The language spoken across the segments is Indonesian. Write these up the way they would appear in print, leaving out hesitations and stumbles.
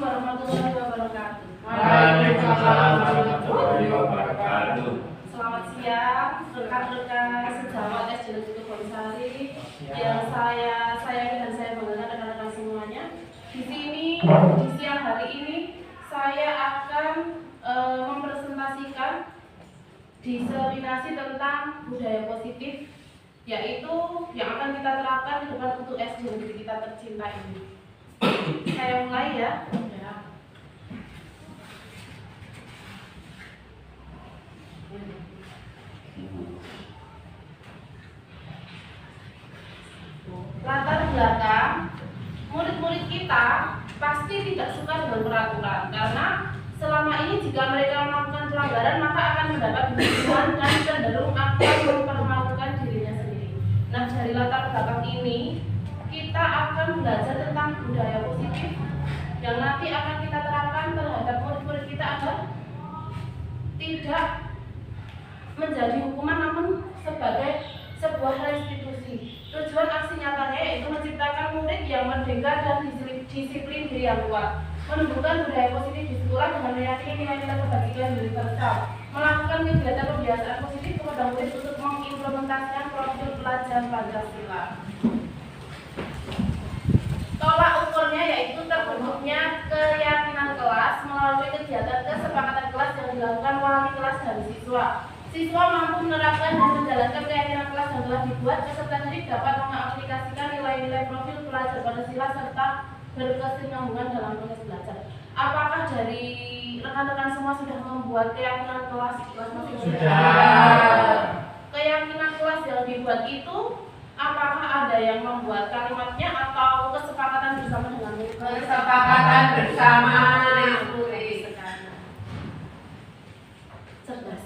warahmatullahi wabarakatuh. Waalaikumsalam warahmatullahi wabarakatuh. Selamat siang rekan-rekan sejawat SD Negeri Kebonsari yang saya dan saya banggakan rekan-rekan semuanya. Di sini di siang hari ini saya akan mempresentasikan diseminasi tentang budaya positif, yaitu yang akan kita terapkan di depan untuk SD Negeri kita tercinta ini. Saya mulai ya. Latar belakang murid-murid kita pasti tidak suka dengan peraturan, karena selama ini jika mereka melakukan pelanggaran maka akan mendapat hukuman dan cenderung akan mempermalukan dirinya sendiri. Nah, dari latar belakang ini kita akan belajar tentang budaya positif yang nanti akan kita terapkan terhadap murid-murid kita agar tidak menjadi hukuman namun sebagai sebuah restitusi. Tujuan aksi nyatanya yaitu menciptakan murid yang merdeka dan disiplin diri yang kuat, menumbuhkan budaya positif di sekolah dengan meyakini nilai-nilai kebajikan universal, melakukan kegiatan kebiasaan positif kepada murid untuk mengimplementasikan profil pelajar Pancasila. Tolak ukurnya yaitu terbentuknya keyakinan kelas melalui kegiatan kesepakatan kelas yang dilakukan wali kelas dan siswa. Siswa mampu menerapkan dan menjalankan keyakinan kelas yang telah dibuat, peserta didik dapat mengaplikasikan nilai-nilai profil pelajar Pancasila serta berkesinambungan dalam proses belajar. Apakah dari rekan-rekan semua sudah membuat keyakinan kelas masing-masing? Sudah. Keyakinan kelas yang dibuat itu apakah ada yang membuat kalimatnya atau kesepakatan bersama dengan murid? Kesepakatan bersama murid. Cerdas.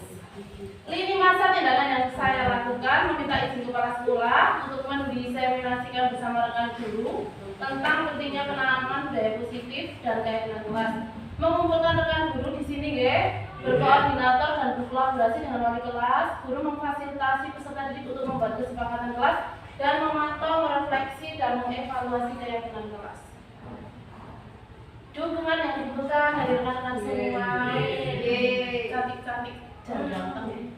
Lini masa tindakan yang saya lakukan meminta izin kepala sekolah untuk mendiseminasikan bersama rekan guru tentang pentingnya penanaman budaya positif dan keyakinan kelas. Mengumpulkan rekan guru di sini, berkoordinator dan berkolaborasi dengan wali kelas. Guru memfasilitasi peserta didik untuk membuat kesepakatan kelas dan memantau, merefleksi dan mengevaluasi keyakinan kelas. Dukungan yang dibutuhkan dari rekan-rekan semua, cantik-cantik dan ganteng.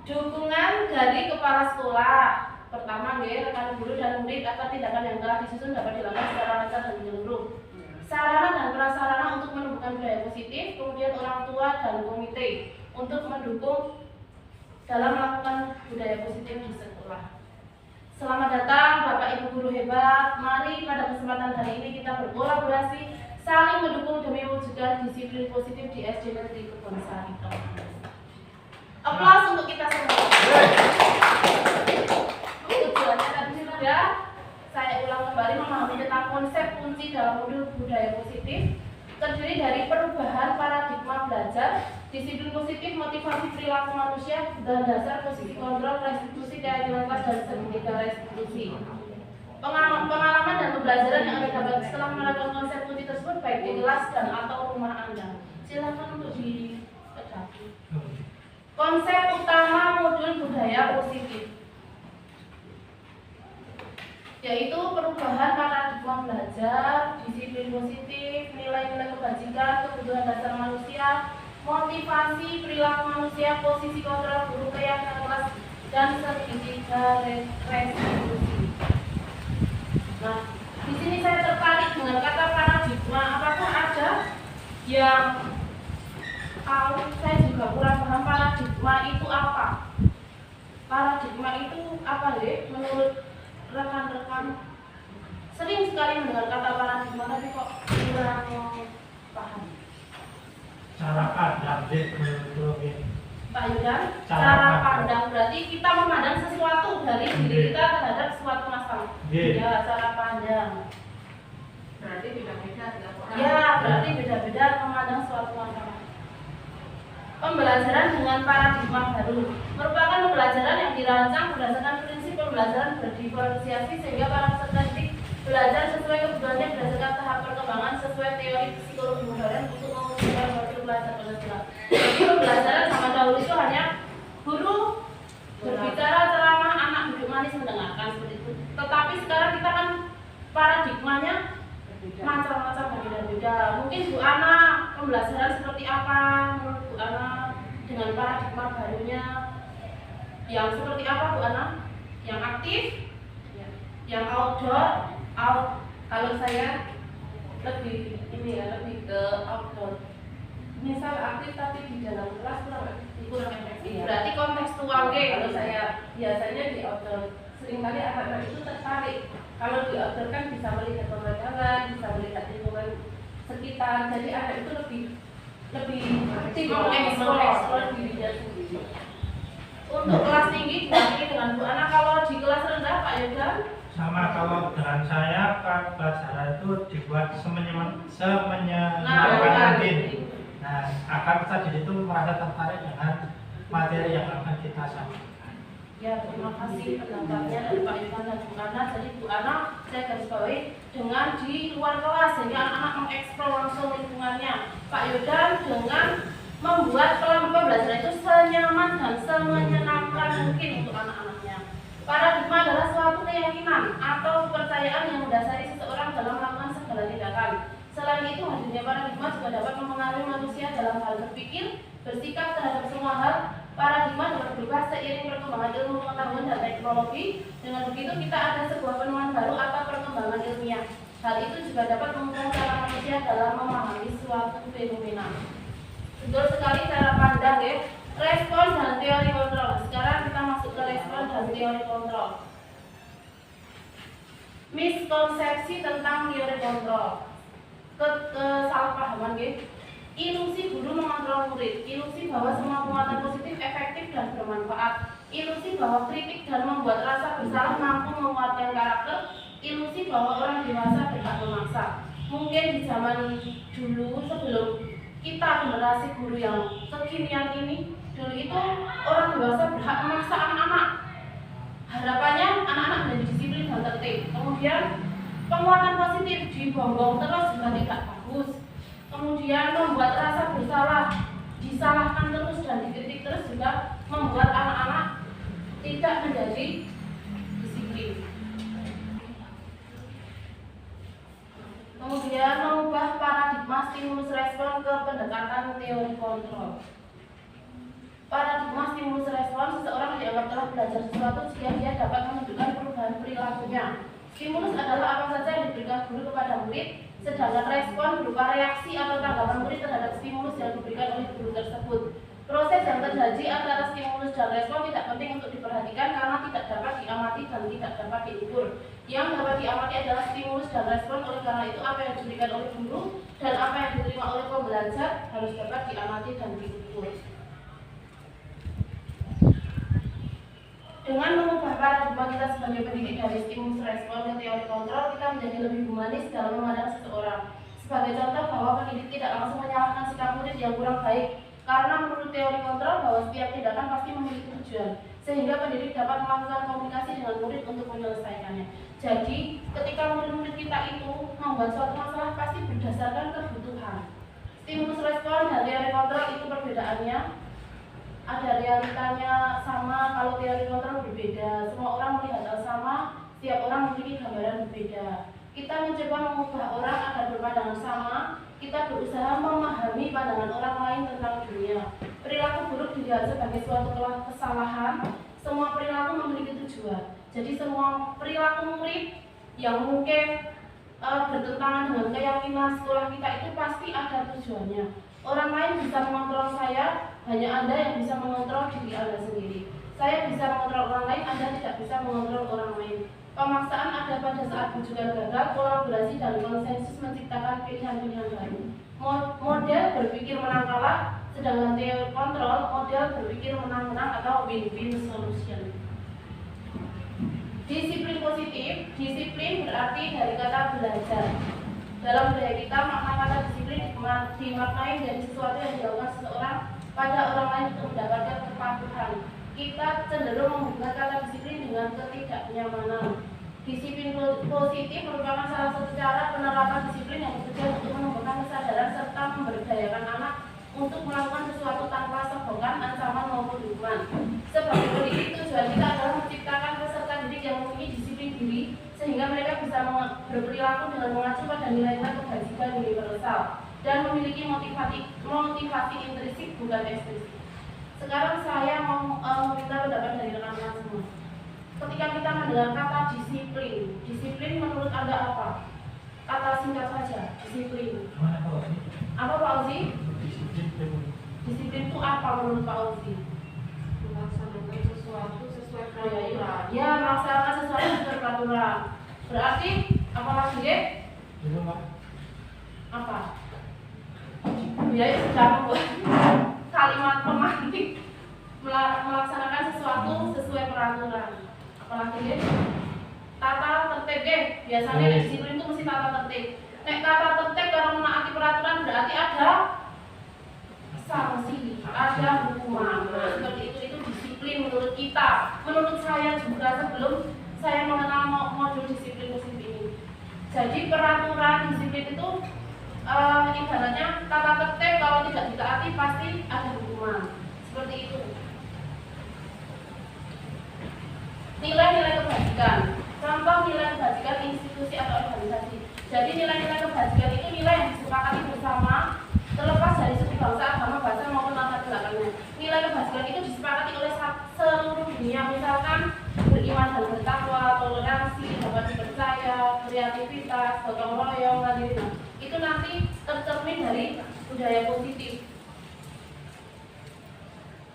Dukungan dari kepala sekolah. Pertama, rekan guru dan murid agar tindakan yang telah disusun dapat dilakukan secara lancar dan menyeluruh. Sarana dan prasarana untuk menumbuhkan budaya positif, kemudian orang tua dan komite untuk mendukung dalam melakukan budaya positif di sekolah. Selamat datang Bapak Ibu guru hebat. Mari pada kesempatan hari ini kita berkolaborasi, saling mendukung demi mewujudkan disiplin positif di SD Negeri Kebonsari. Aplaus untuk kita semua. Tujuannya tadi sudah saya ulang kembali, memahami tentang konsep kunci dalam modul budaya positif, terdiri dari perubahan paradigma belajar, disiplin positif, motivasi perilaku manusia, dan dasar posisi kontrol, restitusi, keyakinan kelas, dan segitiga restitusi. Pengalaman dan pembelajaran yang Anda dapat setelah menerapkan konsep kunci tersebut baik di kelas dan atau rumah Anda. Silakan untuk dipecahkan. Konsep utama modul budaya positif yaitu perubahan paradigma belajar, disiplin positif, nilai-nilai kebajikan, kebutuhan dasar manusia, motivasi perilaku manusia, posisi kontrol guru, keyakinan kelas, dan segitiga restitusi. Nah, di sini saya tertarik dengan kata paradigma. Apakah ada yang tahu? Saya juga kurang paham paradigma itu apa. Paradigma itu apa, menurut rekan-rekan? Sering sekali mendengar kata paradigma, tapi kok kurang paham. Cara pandang menurut Pak Yudan, cara pandang berarti kita memandang sesuatu dari diri kita terhadap suatu masalah. Ya, cara pandang. Berarti beda-beda tidak apa? Ya, berarti beda-beda memandang suatu masalah. Pembelajaran dengan paradigma baru merupakan pembelajaran yang dirancang berdasarkan prinsip pembelajaran berdiferensiasi sehingga para peserta didik belajar sesuai kebutuhannya berdasarkan tahap perkembangan sesuai teori psikologi modern untuk mewujudkan profil pelajar Pancasila. Jadi pembelajaran zaman dahulu itu hanya guru berbicara ceramah, anak duduk manis mendengarkan seperti itu. Tetapi sekarang kita kan paradigmanya macam-macam berbeda-beda. Mungkin Bu Ana pembelajaran seperti apa menurut Bu Ana dengan paradigma barunya? Yang seperti apa Bu Ana? Yang aktif? Yang outdoor? Kalau saya lebih ini ya, lebih ke outdoor. Misal aktif tapi di dalam kelas kurang efektif. Berarti kontekstual kalau saya biasanya di outdoor. Seringkali anak-anak itu tertarik. Kalau di outdoor kan bisa melihat pemandangan, bisa melihat lingkungan sekitar. Jadi anak itu lebih aktif mengeksplor dirinya sendiri. Untuk kelas tinggi diwakili dengan Bu Ana. Kalau di kelas rendah Pak Yoga? Sama, kalau dengan saya pelajaran itu dibuat semenyenangkan mungkin. Nah, akan peserta didik itu merasa tertarik dengan materi yang akan kita sampaikan. Ya, terima kasih pendapatnya dari Pak Yoga dan Bu Ana. Jadi Bu Ana, saya garis bawahi dengan di luar kelas sehingga anak-anak mengeksplor langsung lingkungannya. Pak Yoga dengan membuat pembelajaran itu senyaman dan semenyenangkan mungkin untuk anak-anaknya. Paradigma adalah suatu keyakinan atau kepercayaan yang mendasari seseorang dalam melakukan segala tindakan. Selain itu, hadirnya paradigma juga dapat mempengaruhi manusia dalam hal berpikir, bersikap terhadap semua hal. Paradigma dapat berubah seiring perkembangan ilmu pengetahuan dan teknologi. Dengan begitu, kita ada sebuah penemuan baru atau perkembangan ilmiah. Hal itu juga dapat mengubah cara manusia dalam memahami suatu fenomena. Betul sekali cara pandang ya. Respon dan teori kontrol. Sekarang kita masuk ke respon dan teori kontrol. Miskonsepsi tentang teori kontrol. Kesalahpahaman ya. Ilusi guru mengontrol murid. Ilusi bahwa semua muatan positif efektif dan bermanfaat. Ilusi bahwa kritik dan membuat rasa bersalah mampu menguatkan karakter. Ilusi bahwa orang dewasa berhak memaksa. Mungkin di zaman dulu sebelum kita generasi guru yang kekinian ini, dulu itu orang dewasa berhak memaksa anak-anak. Harapannya anak-anak menjadi disiplin dan tertib. Kemudian penguatan positif dibonggong terus juga tidak bagus. Kemudian membuat rasa bersalah, disalahkan terus dan dikritik terus juga membuat anak-anak tidak menjadi disiplin. Kemudian mengubah paradigma stimulus respon ke pendekatan teori kontrol. Paradigma stimulus respon, seseorang dianggap telah belajar sesuatu jika dia dapat menunjukkan perubahan perilakunya. Stimulus adalah apa saja yang diberikan guru kepada murid, sedangkan respon berupa reaksi atau tanggapan murid terhadap stimulus yang diberikan oleh guru tersebut. Proses yang terjadi antara stimulus dan respon tidak penting untuk diperhatikan karena tidak dapat diamati dan tidak dapat diukur. Yang dapat diamati adalah stimulus dan respon, oleh karena itu apa yang diberikan oleh guru dan apa yang diterima oleh pembelajar harus dapat diamati dan diukur. Dengan mengubah paradigma kita sebagai pendidik dari stimulus respon ke teori kontrol, kita menjadi lebih humanis dalam memandang seseorang. Sebagai contoh bahwa pendidik tidak langsung menyalahkan sikap murid yang kurang baik, karena menurut teori kontrol bahwa setiap tindakan pasti memiliki tujuan, sehingga pendidik dapat melakukan komunikasi dengan murid untuk menyelesaikannya. Jadi, ketika murid-murid kita itu membuat suatu masalah pasti berdasarkan kebutuhan. Stimulus respon dan teori kontrol itu perbedaannya. Ada realitanya sama, kalau teori kontrol berbeda. Semua orang melihat hal sama, setiap orang memiliki gambaran berbeda. Kita mencoba mengubah orang agar berpandangan sama. Kita berusaha memahami pandangan orang lain tentang dunia. Perilaku buruk dilihat sebagai suatu kesalahan. Semua perilaku memiliki tujuan. Jadi semua perilaku murid yang mungkin bertentangan dengan keyakinan sekolah kita itu pasti ada tujuannya. Orang lain bisa mengontrol saya, hanya Anda yang bisa mengontrol diri Anda sendiri. Saya bisa mengontrol orang lain, Anda tidak bisa mengontrol orang lain. Pemaksaan ada pada saat bujukan gagal, kolaborasi dan konsensus menciptakan pilihan-pilihan baru. Model berpikir menang kalah, sedangkan teori kontrol model berpikir menang-menang atau win-win solution. Disiplin positif, disiplin berarti dari kata belajar. Dalam budaya kita, makna kata disiplin dimaknai dari sesuatu yang dilakukan seseorang pada orang lain untuk mendapatkan kepatuhan. Kita cenderung menghubungkan kata disiplin dengan ketidaknyamanan. Disiplin positif merupakan salah satu cara penerapan disiplin yang bertujuan untuk menumbuhkan kesadaran serta memberdayakan anak untuk melakukan sesuatu tanpa sokongan, ancaman maupun hukuman. Sebagai pendidik, tujuan kita adalah menciptakan peserta didik yang memiliki disiplin diri sehingga mereka bisa berperilaku dengan mengacu pada nilai-nilai kebajikan universal dan memiliki motivasi intrinsik bukan ekstrinsik. Sekarang saya mau meminta pendapat dari rekan-rekan semua. Ketika kita mendengar kata disiplin menurut Anda apa? Kata singkat saja, disiplin. Gimana Pak Ozi? Apa Pak Ozi? Disiplin. Disiplin itu apa menurut Pak Ozi? Melaksanakan sesuatu sesuai peraturan. Ya, melaksanakan sesuatu sesuai peraturan. Berarti apa lagi deh? Itu Pak. Apa? Ya, sudah membuat kalimat pemantik melaksanakan sesuatu sesuai peraturan. Apalagi deh? Tata tertib deh. Biasanya disiplin itu mesti tata tertib. Nek tata tertib kalau menaati peraturan berarti ada sanksi, ada hukuman. Nah, seperti itu disiplin menurut kita. Menurut saya juga sebelum saya mengenal modul disiplin ini. Jadi peraturan disiplin itu ibaratnya tata tertib kalau tidak ditaati pasti ada hukuman. Seperti itu. Nilai-nilai kebajikan. Contoh nilai kebajikan institusi atau organisasi. Jadi nilai-nilai kebajikan itu nilai yang disepakati bersama terlepas dari suku bangsa, agama, bahasa maupun latar belakangnya. Nilai kebajikan itu disepakati oleh seluruh dunia, misalkan beriman dan bertakwa, toleransi, dapat dipercaya, kreativitas, gotong royong, lain-lain. Itu nanti tercermin dari budaya positif.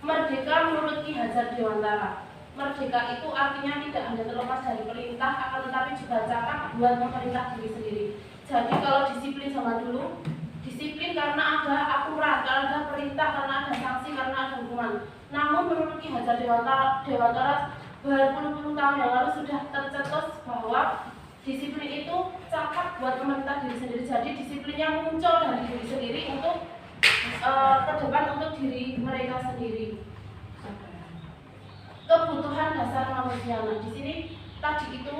Merdeka menurut Ki Hajar Dewantara. Merdeka itu artinya tidak hanya terlepas dari perintah, akan tetapi juga cakap buat memerintah diri sendiri. Jadi kalau disiplin zaman dulu, disiplin karena ada aturan, karena ada perintah, karena ada sanksi, karena ada hukuman. Namun menurut Ki Hajar Dewantara berpuluh-puluh tahun yang lalu sudah tercetus bahwa disiplin itu cakap buat memerintah diri sendiri. Jadi disiplinnya muncul dari diri sendiri untuk ke depan untuk diri mereka sendiri. Kebutuhan dasar manusia. Nah, di sini tadi itu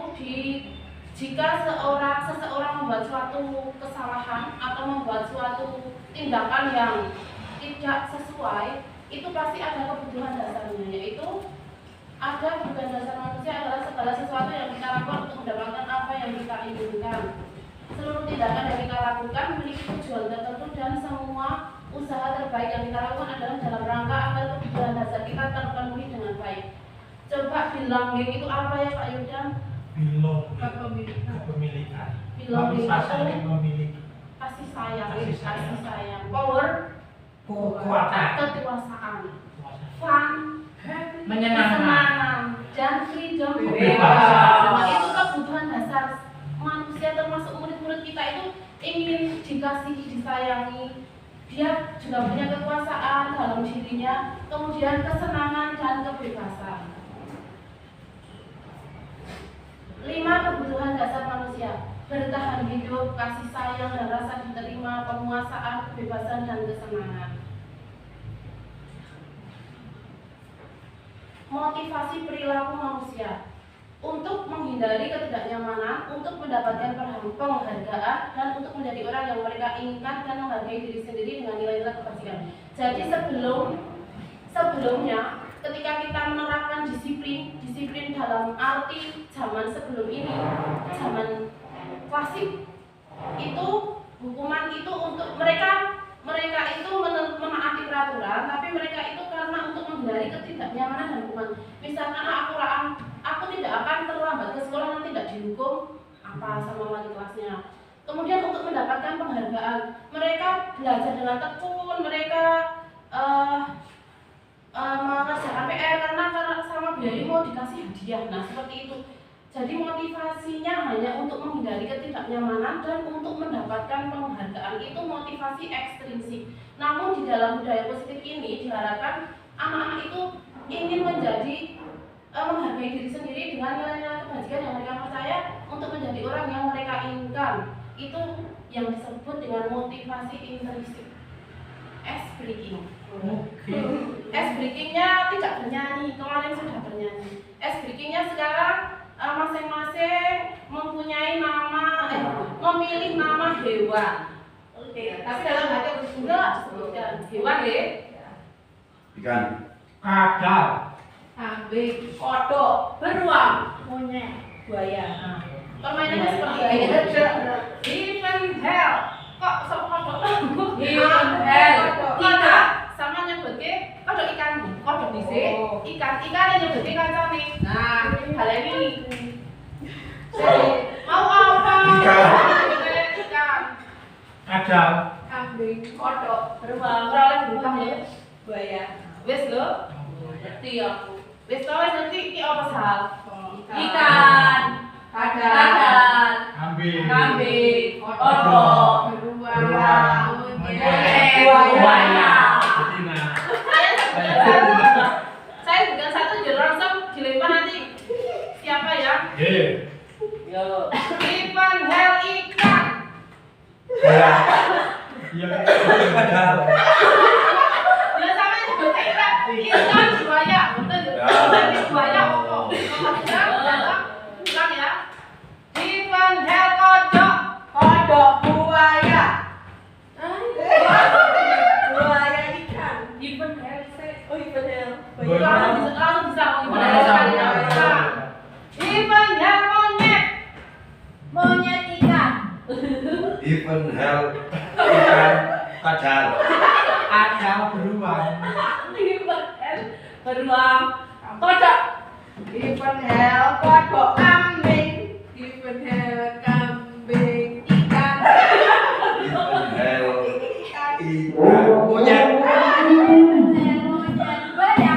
jika seseorang membuat suatu kesalahan atau membuat suatu tindakan yang tidak sesuai, itu pasti ada kebutuhan dasarnya, yaitu ada kebutuhan dasar manusia adalah segala sesuatu yang kita lakukan untuk mendapatkan apa yang kita inginkan. Seluruh tindakan yang kita lakukan memiliki tujuan tertentu dan semua usaha terbaik yang kita lakukan adalah dalam rangka agar kebutuhan dasar kita terpenuhi dengan baik. Coba belonging itu apa ya Pak Yudan? Kepemilikan. Belonging itu memiliki. kasih sayang, Kasih sayang. power, Kekuatan. kekuasaan, fun, Menyenangkan. kesenangan, dan freedom, Bebas. Nah, itu kebutuhan dasar manusia termasuk murid-murid kita itu ingin dikasihi, disayangi. Dia juga punya kekuasaan dalam dirinya, kemudian kesenangan dan kebebasan. 5 kebutuhan dasar manusia: bertahan hidup, kasih sayang dan rasa diterima, penguasaan, kebebasan dan kesenangan. Motivasi perilaku manusia untuk menghindari ketidaknyamanan, untuk mendapatkan penghargaan, dan untuk menjadi orang yang mereka inginkan dan menghargai diri sendiri dengan nilai-nilai kebajikan. Jadi sebelumnya ketika kita menerapkan disiplin dalam arti zaman sebelum ini, zaman klasik, itu hukuman itu untuk mereka itu menaati peraturan, tapi mereka itu karena untuk menghindari ketidaknyamanan dan hukuman. Misalkan aku tidak akan terlambat ke sekolah, nanti tidak dihukum apa sama wali kelasnya. Kemudian untuk mendapatkan penghargaan, mereka belajar dengan tekun, mereka mengerjakan PR karena sama biaya mau dikasih hadiah. Nah seperti itu. Jadi motivasinya hanya untuk menghindari ketidaknyamanan dan untuk mendapatkan penghargaan. Itu motivasi ekstrinsik. Namun di dalam budaya positif ini diharapkan anak-anak itu ingin menjadi menghargai diri sendiri dengan nilai-nilai kebajikan yang mereka percaya untuk menjadi orang yang mereka inginkan. Itu yang disebut dengan motivasi intrinsik. S-breaking. S-breakingnya tidak bernyanyi, kemarin sudah bernyanyi. S-breakingnya sekarang masing-masing mempunyai nama, memilih nama hewan. Oke, tapi dalam hati enggak disebutkan hewan ya. Ikan. Kadal. Kambing. Kodok, beruang, Monyet. buaya. Permainannya seperti ini. Even hell. Kok sapa kok? Even hell. Kita sama nyebutke kodok ikan. Kodok dhisik, ikan yang nyebutke kancane. Nah, baleni. Mau apa? Ikan. Ada. Kambing, kodok, beruang, Ora berubah ya. buaya. Wis lho. Ngerti aku. Wis tau wis ngerti iki apa hal? Ikan, kadal, kambing, kodok, beruang, monyet, buaya. Saya bukan satu jadi langsung dilempar nanti. Siapa ya? Yo. Ivan hell ikan. Iya. Iya. Ada. Ya sampai juga ikan buaya. Betul. Jadi buaya apa? Ulang ya. Ivan hell kodok. Kodok, buaya. Buaya ikan. Ivan hell Oh, even hell. langsung bisa sekali ya. Ivan hell monyet. Monyet ikan. Even hell ikan kadal. Ada beruang. Even hell beruang. Kodok. Even hell kodok kambing. Even hell kambing ikan. Even hell ikan Monyet. Monyet buaya.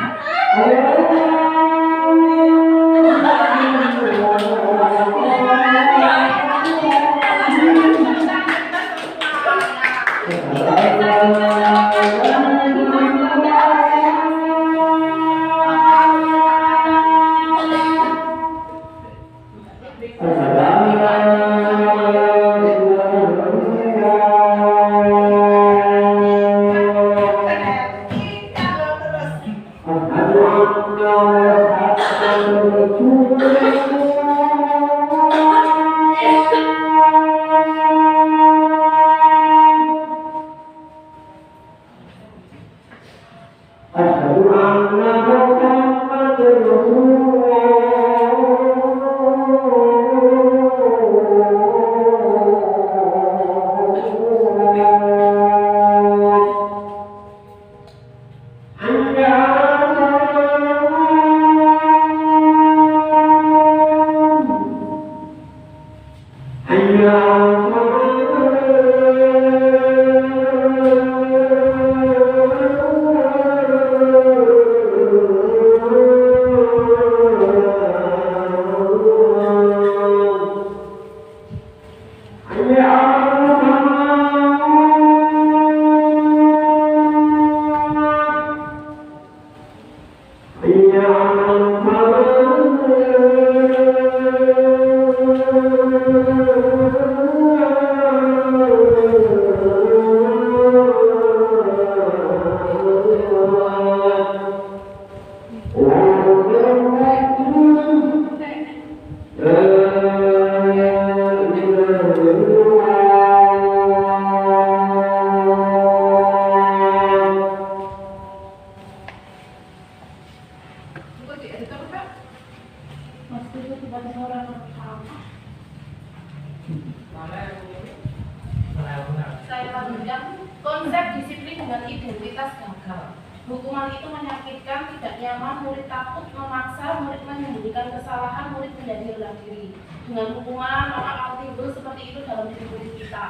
Saya lanjutkan. Konsep disiplin dengan identitas gagal. Hukuman itu menyakitkan, tidak nyaman, murid takut, memaksa, murid menyembunyikan kesalahan, murid menjadi rendah diri. Dengan hukuman, maka akan timbul seperti itu dalam diri murid kita.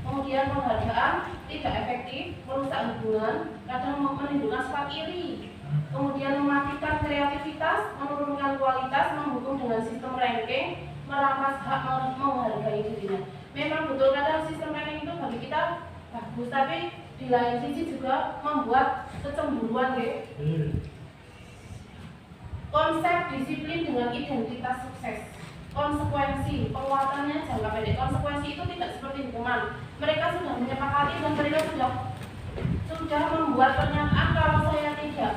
Kemudian penghargaan tidak efektif, merusak hubungan, kadang menimbulkan sifat iri. Kemudian mematikan kreativitas, menurunkan kualitas, menghukum dengan sistem ranking, merampas hak menghargai dirinya. Memang betul kadang sistem ranking itu bagi kita bagus, tapi di lain sisi juga membuat kecemburuan ya. Konsep disiplin dengan identitas sukses. Konsekuensi, penguatannya jangka pendek. Konsekuensi itu tidak seperti hukuman. Mereka sudah menyepakati dan mereka sudah membuat pernyataan kalau saya tidak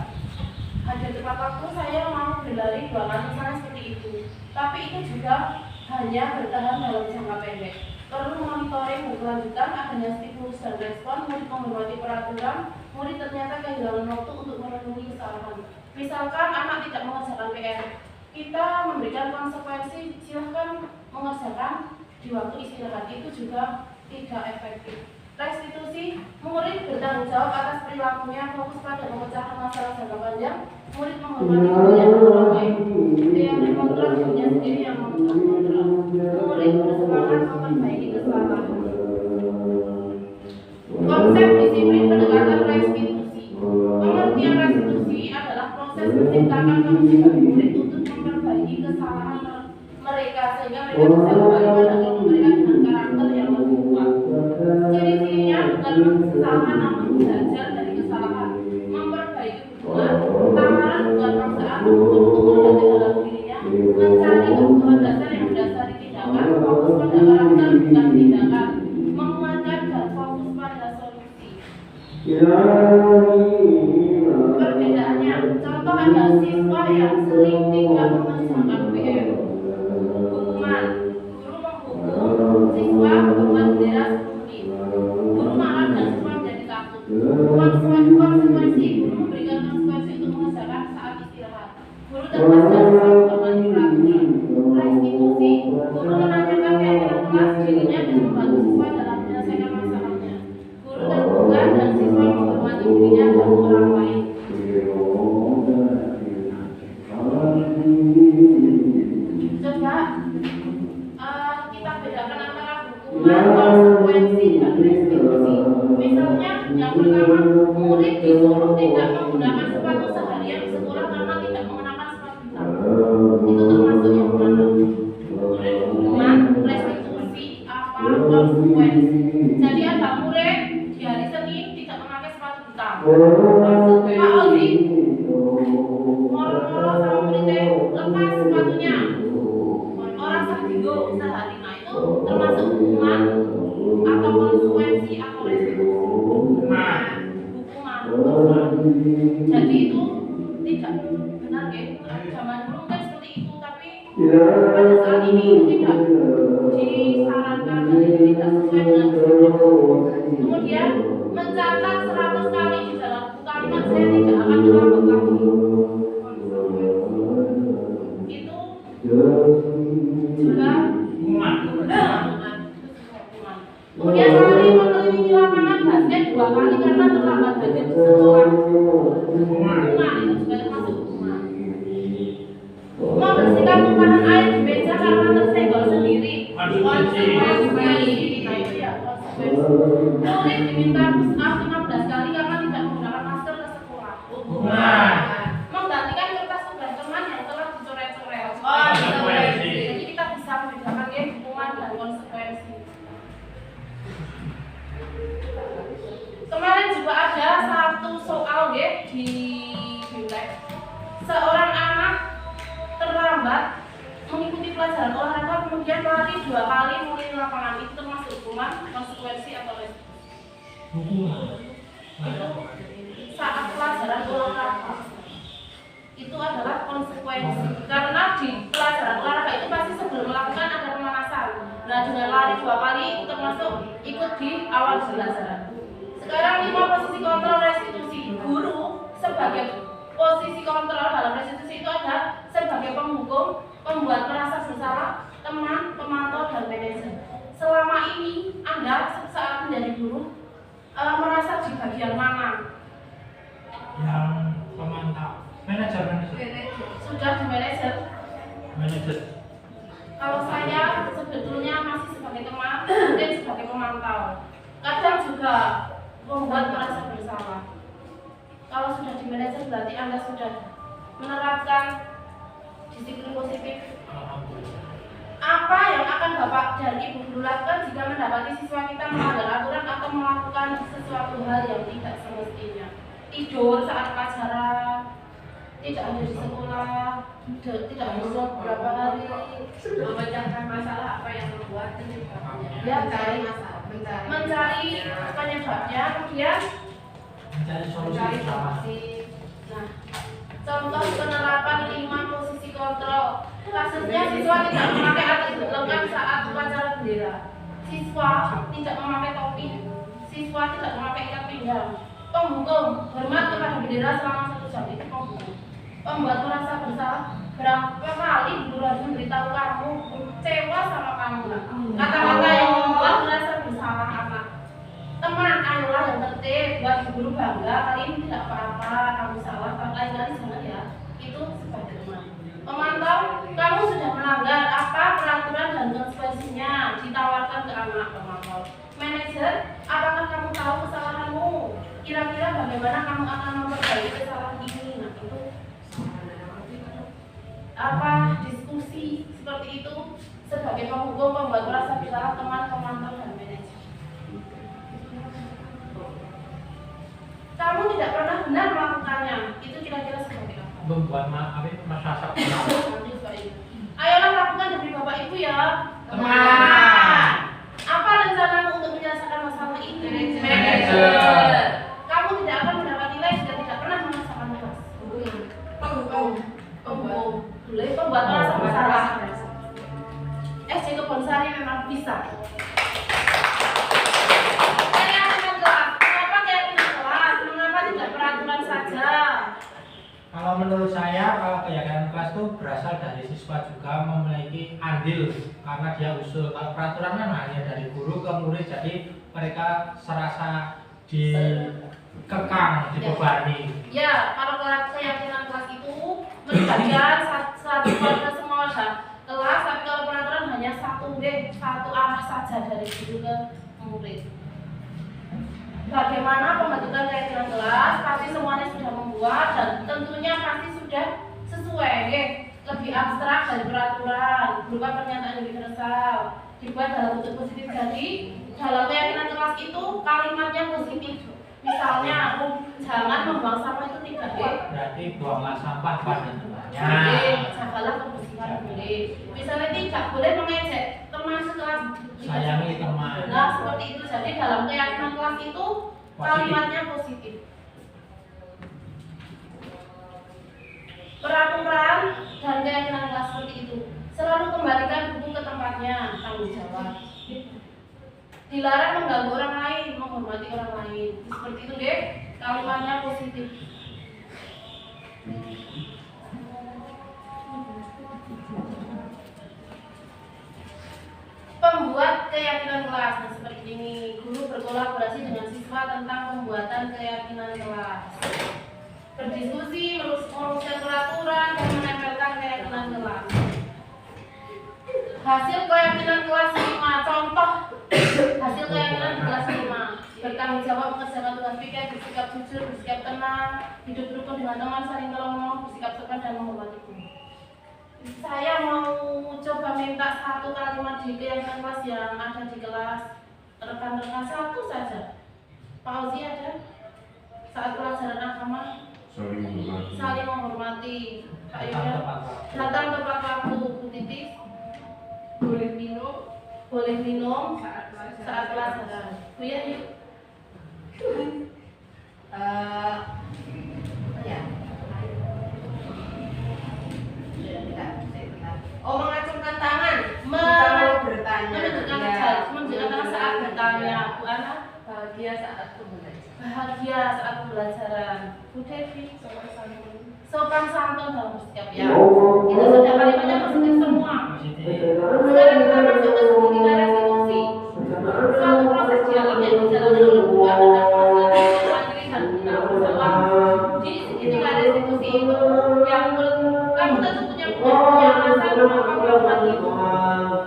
hadir tepat waktu, saya mau berlari 2 kali misalnya seperti itu. Tapi itu juga hanya bertahan dalam jangka pendek. Perlu monitoring berkelanjutan, adanya stimulus dan respon, murid menghormati peraturan, murid ternyata kehilangan waktu untuk memenuhi kesalahan. Misalkan anak tidak mengerjakan PR, kita memberikan konsekuensi, silahkan mengerjakan di waktu istirahat itu juga tidak efektif. Restitusi, murid bertanggung jawab atas perilakunya, fokus pada pemecahan masalah jangka panjang, murid menghormati guru yang orang baik, teori kontrol dirinya sendiri yang mengontrol, murid bersemangat memperbaiki kesalahan. Konsep disiplin pendekatan restitusi. Pengertian restitusi adalah proses menciptakan kondisi bagi murid untuk memperbaiki kesalahan mereka sehingga mereka bisa kembali pada mereka dengan karakter yang lebih kuat. Ciri-cirinya bukan kesalahan namun belajar dari kesalahan, memperbaiki hubungan, tawaran bukan paksaan untuk menghormati dalam dirinya, mencari kebutuhan dasar yang mendasari tindakan, fokus pada karakter bukan tindakan, menguatkan dan fokus pada solusi. Perbedaannya, contoh ada siswa yang sering tidak mengerjakan PR, hukuman, guru menghukum siswa membuat bendera 10 menit, guru marah dan siswa menjadi takut. Konsekuensi, guru memberikan konsekuensi untuk mengerjakan saat istirahat, guru terpaksa siswa menghormati peraturan. Restitusi, guru menanyakan keyakinan kelas dirinya dan membantu siswa dalam menyelesaikan masalahnya, guru terbuka dan siswa menghormati dirinya dan orang lain. Coba kita bedakan antara hukuman, konsekuensi, dan restitusi. Misalnya, yang pertama, murid disuruh tidak menggunakan sepatu seharian di sekolah karena tidak mengenakan sepatu hitam. Itu termasuk yang mana? Hukuman, restitusi, apa konsekuensi? Jadi ada murid di hari Senin tidak memakai sepatu hitam. Pak Ozi, moro-moro sama muridnya lepas sepatunya. Orang sahdigo sehari, nah itu termasuk hukuman atau konsekuensi atau restitusi. Hukuman. Jadi itu tidak benar ya. Zaman dulu kan seperti itu, tapi pada saat ini tidak disarankan dan tidak sesuai dengan disiplin. Kemudian mencatat 100 kali di dalam buku kalimat saya tidak akan terlambat lagi. Itu juga hukuman. Kemudian lari mengelilingi lapangan basket 2 kali karena terlambat hadir di sekolah. Hukuman itu juga termasuk hukuman. Membersihkan tumpahan air di meja karena tersenggol sendiri. Konsekuensi. Nah itu ya konsekuensi. Murid diminta push up 15 kali karena tidak menggunakan masker ke sekolah. Hukuman. Menggantikan kertas tugas teman yang telah dicoret-coret. Konsekuensi. Jadi kita bisa membedakan ya hukuman dan konsekuensi. Kemarin juga ada satu soal ya di Bimtek. Seorang anak terlambat mengikuti pelajaran olahraga kemudian lari 2 kali mengelilingi lapangan, itu termasuk hukuman, konsekuensi atau restitusi? Itu saat pelajaran olahraga itu adalah konsekuensi karena di pelajaran olahraga itu pasti sebelum melakukan ada pemanasan. Nah dengan lari 2 kali itu termasuk ikut di awal pembelajaran. Sekarang 5 posisi kontrol restitusi. Guru sebagai posisi kontrol dalam restitusi itu ada sebagai penghukum, pembuat merasa bersalah, teman, pemantau, dan manajer. Selama ini Anda saat menjadi guru merasa di bagian mana? Yang pemantau, manajer. Sudah di manajer? Manajer. Kalau saya sebetulnya masih sebagai teman, mungkin sebagai pemantau. Kadang juga membuat merasa bersalah. Kalau sudah di manajer berarti Anda sudah menerapkan disiplin positif. Apa yang akan Bapak dan Ibu guru lakukan jika mendapati siswa kita melanggar aturan atau melakukan sesuatu hal yang tidak semestinya? Tidur saat pelajaran, tidak ada di sekolah, tidak bisa beberapa hari, memecahkan masalah apa yang membuat penyebabnya. Ya, mencari penyebabnya, kemudian Mencari solusi. Nah, contoh penerapan 5 posisi kontrol. Kasusnya siswa tidak memakai atribut lengkap saat upacara bendera. Siswa tidak memakai topi. Siswa tidak memakai ikat pinggang. Penghukum, hormat kepada bendera selama 1 jam, itu penghukum. Pembuat merasa bersalah, Berapa kali guru harus memberitahu kamu, kecewa sama kamu. Kata-kata yang membuat merasa bersalah anak. Teman, ayolah yang tertib, buat guru bangga. Kali ini tidak apa-apa, kamu salah, lain kali jangan ya. Itu sebagai teman. Pemantau, kamu sudah melanggar apa peraturan dan konsekuensinya, ditawarkan ke anak pemantau. Manajer, apakah kamu tahu kesalahanmu? Kira-kira bagaimana kamu akan memperbaiki kesalahan ini? Nah, itu apa diskusi seperti itu sebagai penghukum pembuat merasa bersalah teman pemantau dan manajer. Kamu tidak pernah benar melakukannya, itu kira-kira seperti apa? Membuat masyarakat kenal. Ayolah lakukan demi bapak ibu ya. Teman. Apa rencanamu untuk menyelesaikan masalah ini? Manajer. Kamu tidak akan mendapat nilai jika tidak pernah menyelesaikan tugas. Pembuat merasa bersalah. SD Kebonsari memang bisa. Keyakinan kelas. Kenapa keyakinan kelas? Mengapa tidak peraturan saja? Kalau menurut saya, kalau keyakinan kelas itu berasal dari siswa juga memiliki andil karena dia usul. Kalau peraturan kan hanya dari guru ke murid, jadi mereka serasa dikekang, dibebani. Ya, kalau keyakinan kelas itu melibatkan satu keluarga semua kelas, tapi kalau peraturan hanya satu arah saja dari guru ke murid. Bagaimana pembentukan keyakinan kelas? Pasti semuanya sudah membuat dan tentunya pasti sudah sesuai, lebih abstrak dari peraturan, berupa pernyataan universal, dibuat dalam bentuk positif. Jadi dalam keyakinan kelas itu kalimatnya positif. Misalnya, jangan membuang sampah itu tidak boleh. Berarti buanglah sampah pada tempatnya. Jagalah kebersihan boleh. Misalnya tidak boleh mengejek teman sekelas. Sayangi teman. Nah, seperti itu. Jadi dalam keyakinan kelas itu kalimatnya positif. Peraturan dan keyakinan kelas seperti itu. Selalu kembalikan buku ke tempatnya, tanggung jawab. Dilarang mengganggu orang lain, menghormati orang lain. Seperti itu deh, kalimatnya positif. Pembuat keyakinan kelas, nah seperti ini. Guru berkolaborasi dengan siswa tentang pembuatan keyakinan kelas. Berdiskusi, merumuskan peraturan, dan menempelkan keyakinan kelas. Hasil keyakinan kelas 5, contoh hasil keyakinan kelas 5: bertanggung jawab, mengerjakan tugas pikir, bersikap jujur, bersikap tenang, hidup rukun dengan teman, saling tolong-menolong, bersikap sopan dan menghormati guru. Saya mau coba minta satu kalimat di keyakinan kelas yang ada di kelas rekan-rekan, satu saja. Pak Ozi ada? Saat pelajaran agama saling menghormati. Pak Yuda datang tepat waktu. Bu Titis boleh minum saat pelajaran. Bu ya yuk. Mengacungkan tangan, menunjukkan tangan saat bertanya. Bu Ana bahagia saat pembelajaran. Bu Devi sopan santun dalam bersikap ya. Itu sudah kalimatnya positif semua. Sekarang kita masuk ke segitiga restitusi. Suatu proses dialog yang dijalankan oleh dua terdakwa yang mewakili dan bertanggung jawab. Di segitiga restitusi itu yang kamu tentu punya alasan mengapa melakukan itu.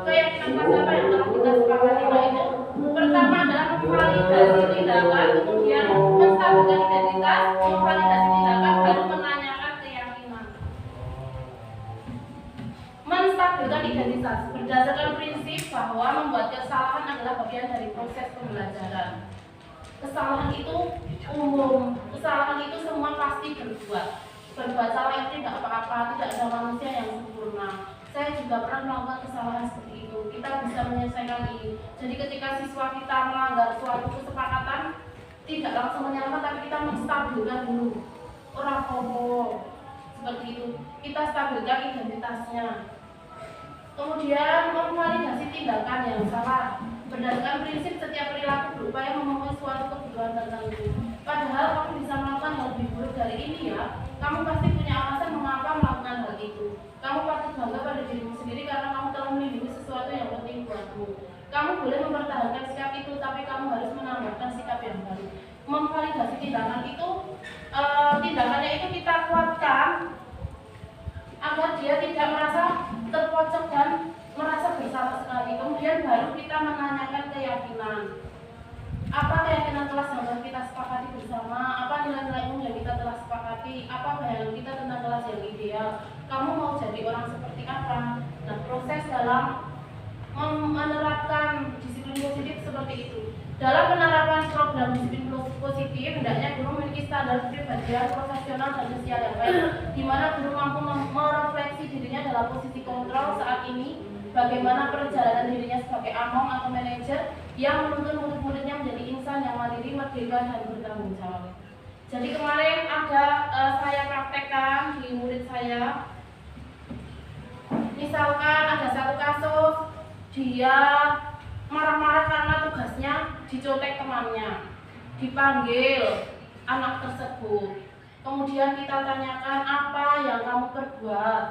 Keyakinan kelas apa yang telah kita sepakati itu? Pertama adalah memvalidasi tindakan, kemudian menstabilkan identitas, memvalidasi tindakan, baru menanyakan keyakinan. Menstabilkan identitas berdasarkan prinsip bahwa membuat kesalahan adalah bagian dari proses pembelajaran. Kesalahan itu umum, kesalahan itu semua pasti berbuat salah itu tidak apa-apa, tidak ada manusia yang sempurna. Saya juga pernah melakukan kesalahan seperti itu. Kita bisa menyelesaikan ini. Jadi ketika siswa kita melanggar suatu kesepakatan, tidak langsung menyalahkan, tapi kita menstabilkan dulu. Orang komo seperti itu. Kita stabilkan identitasnya. Kemudian memvalidasi tindakan yang salah. Berdasarkan prinsip setiap perilaku berupaya memenuhi suatu kebutuhan tertentu. Padahal kamu bisa melakukan hal lebih buruk dari ini ya. Kamu pasti punya alasan mengapa melakukan hal itu. Kamu boleh mempertahankan sikap itu, tapi kamu harus menambahkan sikap yang baru. Memvalidasi tindakan itu, tindakannya itu kita kuatkan agar dia tidak merasa terpojok dan merasa bersalah sekali. Kemudian baru kita menanyakan keyakinan. Apa keyakinan kelas yang kita sepakati bersama? Apa nilai-nilai umum yang kita telah sepakati? Apa bayangan kita tentang kelas yang ideal? Kamu mau jadi orang seperti apa? Nah, proses dalam menerapkan disiplin positif seperti itu. Dalam penerapan program disiplin positif, hendaknya guru memiliki standar kepribadian profesional dan sosial yang baik, di mana guru mampu merefleksi dirinya dalam posisi kontrol saat ini, bagaimana perjalanan dirinya sebagai among atau manajer yang menuntun murid-muridnya menjadi insan yang mandiri, merdeka, dan bertanggung jawab. Jadi kemarin ada saya praktekkan di murid saya. Misalkan ada satu kasus, dia marah-marah karena tugasnya dicontek temannya, dipanggil anak tersebut. Kemudian kita tanyakan, apa yang kamu perbuat?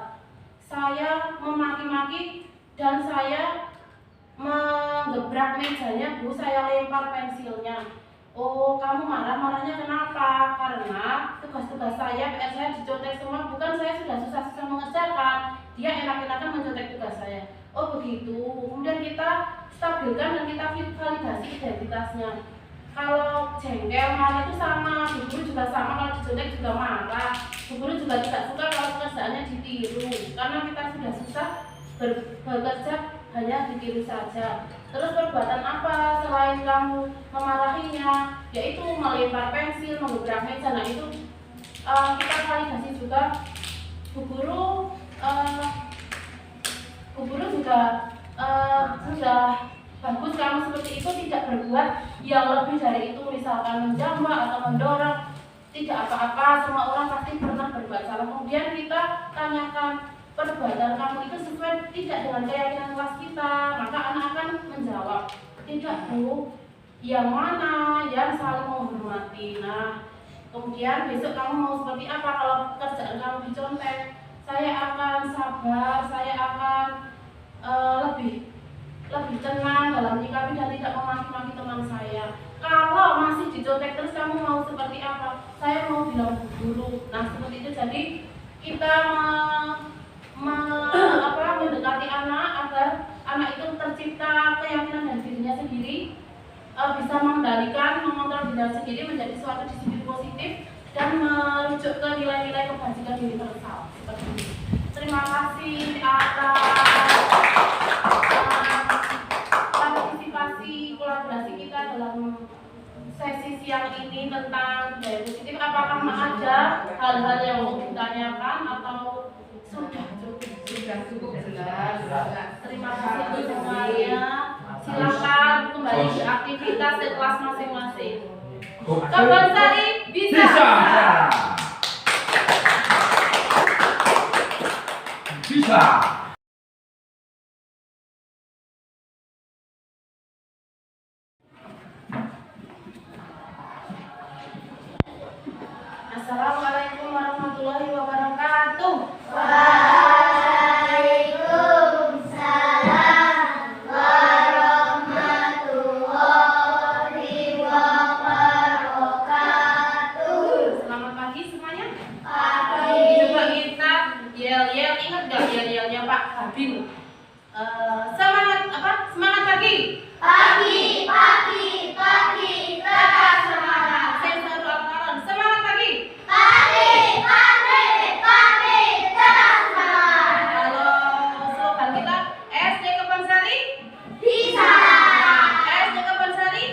Saya memaki-maki dan saya menggebrak mejanya, Bu, saya lempar pensilnya. Oh, kamu marah-marahnya kenapa? Karena tugas-tugas saya, PR saya dicontek semua, bukan saya sudah susah-susah mengerjakan. Dia enak-enakan mencontek tugas saya. Oh begitu. Kemudian kita stabilkan dan kita validasi identitasnya. Kalau jengkel, marah itu sama, Bu Guru juga sama, kalau dicontek juga marah. Bu Guru juga tidak suka kalau pekerjaannya ditiru, karena kita sudah susah bekerja hanya ditiru saja. Terus perbuatan apa selain kamu memarahinya? Yaitu melempar pensil, menggebrak meja. Nah itu kita validasi juga. Bu Guru juga sudah bagus kamu seperti itu, tidak berbuat yang lebih dari itu, misalkan menjambak atau mendorong. Tidak apa-apa, semua orang pasti pernah berbuat salah. Kemudian kita tanyakan, perbuatan kamu itu sesuai tidak dengan keyakinan kelas kita? Maka anak akan menjawab, tidak Bu, yang mana, yang saling menghormati. Nah, kemudian besok kamu mau seperti apa kalau pekerjaan kamu dicontek? Saya akan sabar, saya akan lebih tenang dalam menyikapi dan tidak memaki-maki teman saya. Kalau masih dicontek terus, kamu mau seperti apa? Saya mau bilang Bu Guru. Nah, seperti itu. Jadi kita mendekati anak agar anak itu tercipta keyakinan dari dirinya sendiri, bisa mengendalikan, mengontrol dirinya sendiri menjadi suatu disiplin positif dan merujuk ke nilai-nilai kebajikan universal. Seperti itu. Terima kasih atas partisipasi kolaborasi kita dalam sesi siang ini tentang budaya positif. Apakah ada hal-hal yang mau ditanyakan atau sudah cukup? Sudah cukup jelas. Terima kasih untuk semuanya. Silakan kembali ke aktivitas di kelas masing-masing. Kapan Sari bisa. Bisa. Assalamualaikum warahmatullahi wabarakatuh. Selamat pagi semuanya. Coba kita yel-yel, ingat gak yel-yelnya Pak Habib? Semangat apa? Semangat pagi. Tetap semangat. Saya seru alkaran. Semangat pagi. Kalau slogan kita SD Kebangsari. SD Kebangsari.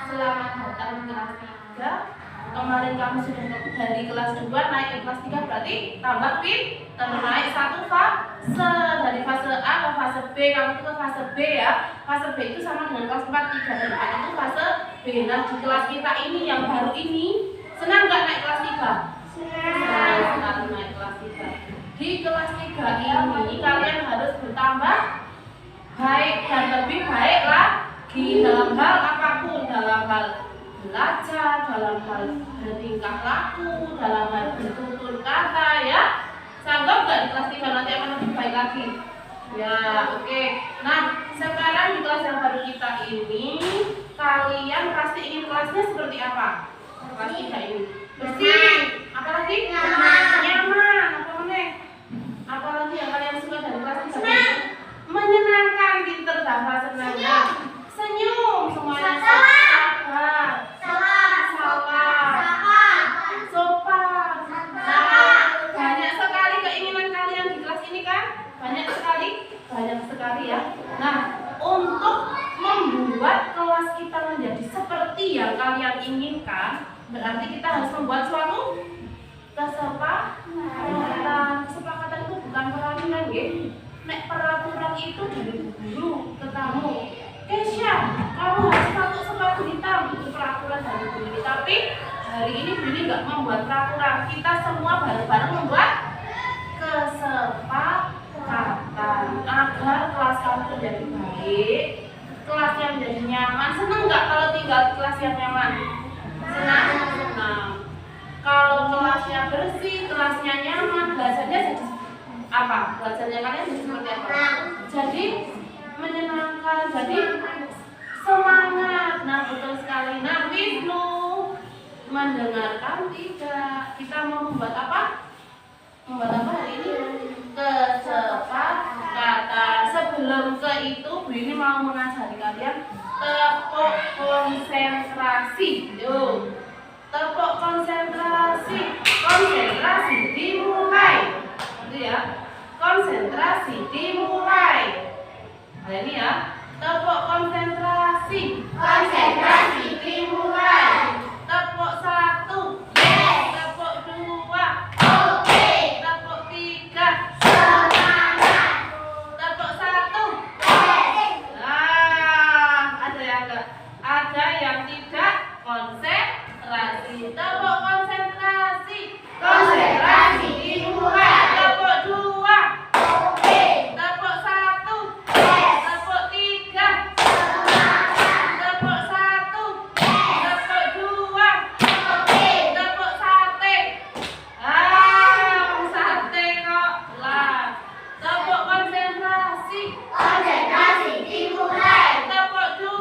Selamat datang di kelas 3. Kemarin kamu sudah dari kelas 2 naik ke kelas 3, berarti tambah pinter, naik satu fase dari fase A ke fase B. Kamu itu ke fase B ya. Fase B itu sama dengan kelas 4, 3 dan 4 itu fase B. Nah, di kelas kita ini yang baru ini, senang nggak naik kelas 3? Senang sekali naik kelas 3. Di kelas 3 ini kalian harus bertambah baik dan lebih baik lagi dalam hal apapun, dalam hal belajar, dalam hal bertingkah laku, dalam hal bertutur kata ya. Sanggup nggak di kelas 3 nanti akan lebih baik lagi? Ya, oke. Nah, sekarang di kelas yang baru kita ini, kalian pasti ingin kelasnya seperti apa? Kelas kita ini bersih, apalagi nyaman, apa meneh? Apalagi yang kalian suka dari kelas kita ini? Menyenangkan, pinter, bahasa senang, senyum, semuanya sabar, sopan. Nah, banyak sekali keinginan kalian di kelas ini kan? Banyak sekali ya. Nah, untuk membuat kelas kita menjadi seperti yang kalian inginkan, berarti kita harus membuat suatu kesepakatan itu bukan peraturan, ya. Nek peraturan itu dari guru ke kamu. Kesha, kamu harus pakai sepatu hitam, itu peraturan dari guru ini. Tapi hari ini Bini nggak membuat peraturan. Kita semua bareng-bareng membuat kesepakatan agar kelas kamu menjadi baik, kelas yang menjadi nyaman. Senang nggak kalau tinggal di kelas yang nyaman? Senang. Kalau kelasnya bersih, kelasnya nyaman, belajarnya jadi apa? Belajarnya kalian jadi seperti apa? Jadi menyenangkan, jadi semangat. Nah, betul sekali. Nah, Wisnu mendengarkan tidak? Kita mau membuat apa? Membuat apa hari ini? Kesepakatan. Sebelum ke itu, Bu ini mau mengajari kalian tepuk konsentrasi. Yuk, tepuk konsentrasi. Konsentrasi dimulai. Itu ya. Konsentrasi dimulai. Nah, ini ya. Tepuk konsentrasi. Konsentrasi dimulai. Tepuk 1. Tepuk 2. Tepuk 3. Tepuk 1. Nah, ada yang tidak konsentrasi. Tepuk konsentrasi. Konsentrasi dimulai. Tepuk 2. Tepuk 1. Tepuk 3. Tepuk 1. Tepuk 2. Tepuk sate. Sate kok lah. Tepuk konsentrasi. Konsentrasi dimulai. Tepuk 2.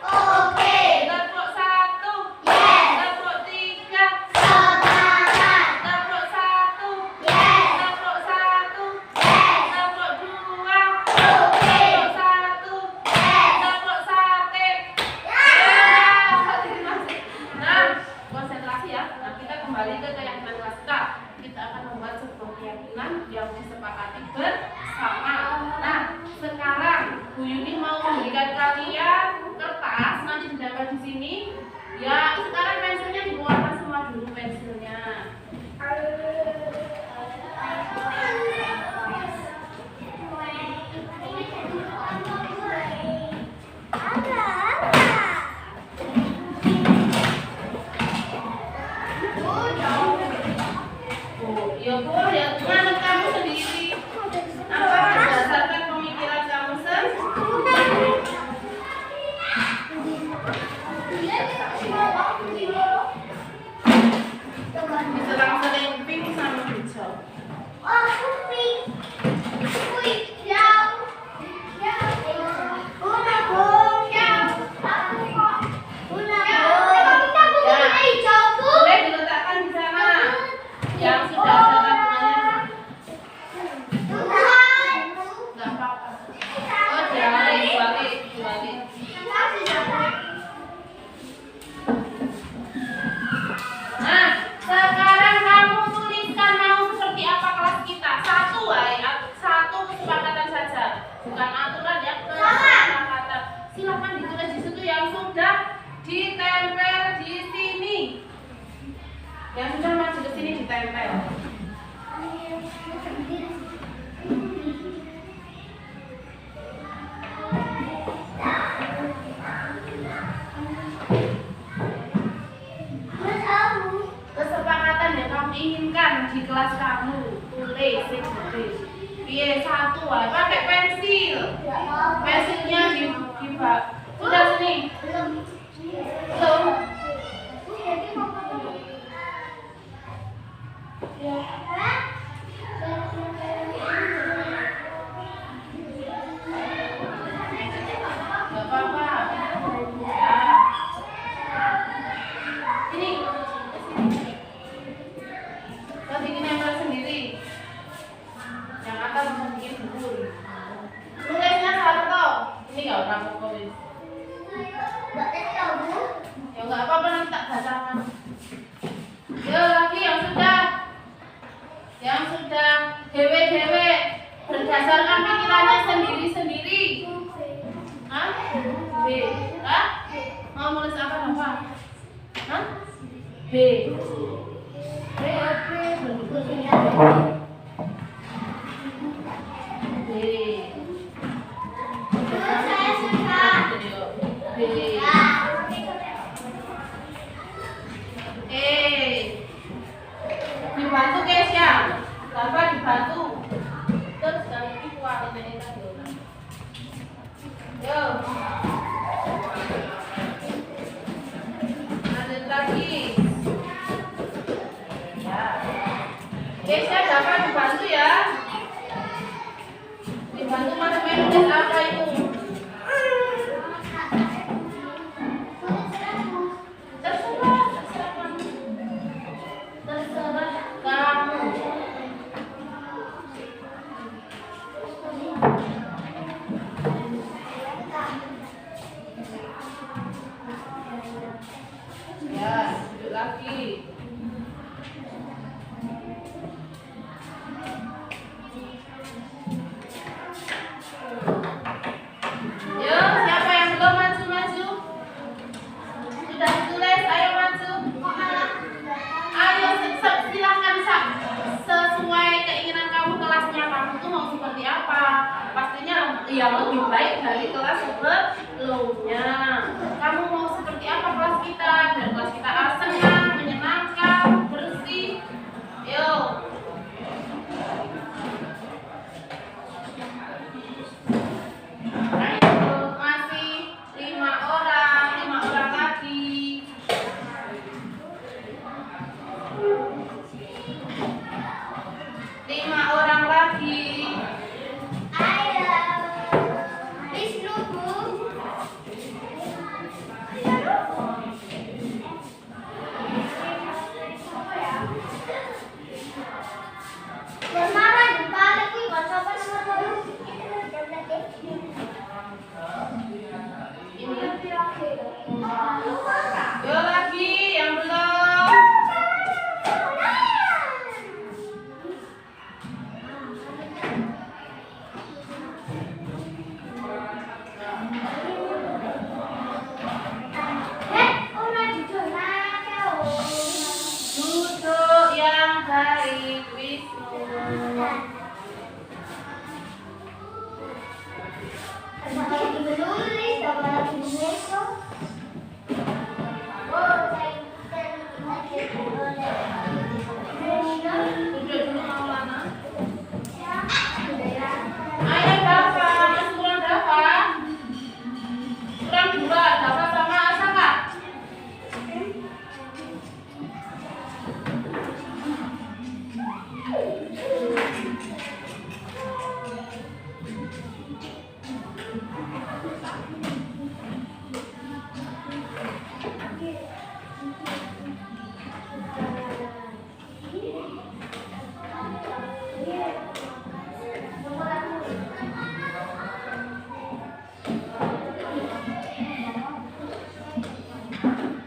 Oke. Tepuk 1. Yes. Tepuk 3. Semangat. Tepuk 1. Yes. Tepuk 1. Yes. Tepuk 2. Oke. Tepuk 1. Yes. Tepuk sate. Nah, konsentrasi ya. Nah, kita kembali ke keyakinan kelas kita. Kita akan membuat sebuah keyakinan yang disepakati bersama. Nah, sekarang Bu Yuni mau memberikan kalian kertas, nanti ditempel di sini. Ya, sekarang pensilnya dikeluarkan semua dulu pensilnya. Ya boleh, menurut kamu sendiri. Apa berdasarkan pemikiran kamu sendiri? Diselang-seling pink sama hijau. Boleh diletakkan di sana. Yang sudah ada kandungannya. Enggak apa-apa. Oh, dibalik. Nah, sekarang kamu tuliskan mau seperti apa kelas kita. Satu kesepakatan saja, bukan aturan ya, kesepakatan. Silakan ditulis di situ yang sudah ditempel di sini. Yang sudah masuk ke sini ditempel. Kesepakatan yang kamu inginkan di kelas kamu, tulis sih. Piye 1 wae pakai pensil. Pensilnya di sudah sini. Belum. berdasarkan pikirannya sendiri-sendiri. Hah? B. Hah? Mau nulis apa Bapak? Hah? B. B. Bentuknya B. Saya suka. B. E. Dibantu Kesya. Bapak dibantu. Terus sekali lagi kuat ini tadi. Yo. Lanjut lagi. Ya. Kesya dapat dibantu ya. Dibantu mana-mana tulis apa itu? Terserah kamu. Terserah kamu. Ya, lanjut lagi. Yo, siapa yang belum maju-maju? Sudah ditulis, ayo maju. Ayo silakan sesuai keinginan kamu, kelasnya kamu tuh mau seperti apa? Pastinya yang lebih baik dari kelas sebelumnya. Kamu mau seperti apa kelas kita? Dan kelas kita senang, menyenangkan, bersih. Yo. Ayo, masih 5 orang lagi. 5 orang lagi. Ayo. Wisnu, Bu. Bermara di balik kuwi kok sapa nomor 2? Yo lagi yang belum. Duduk yang baik, Wisnu. Duduk dulu Maulana. Ayo Dafa, masih kurang Dafa. Kurang 2, Dafa sama Asaka.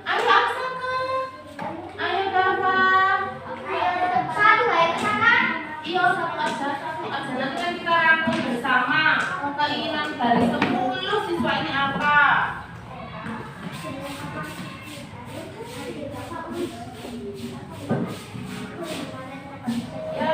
Ayo Asaka. Ayo Dafa. Iya satu aja nanti kan kita rangkum bersama keinginan dari 10 siswa ini apa. Ya.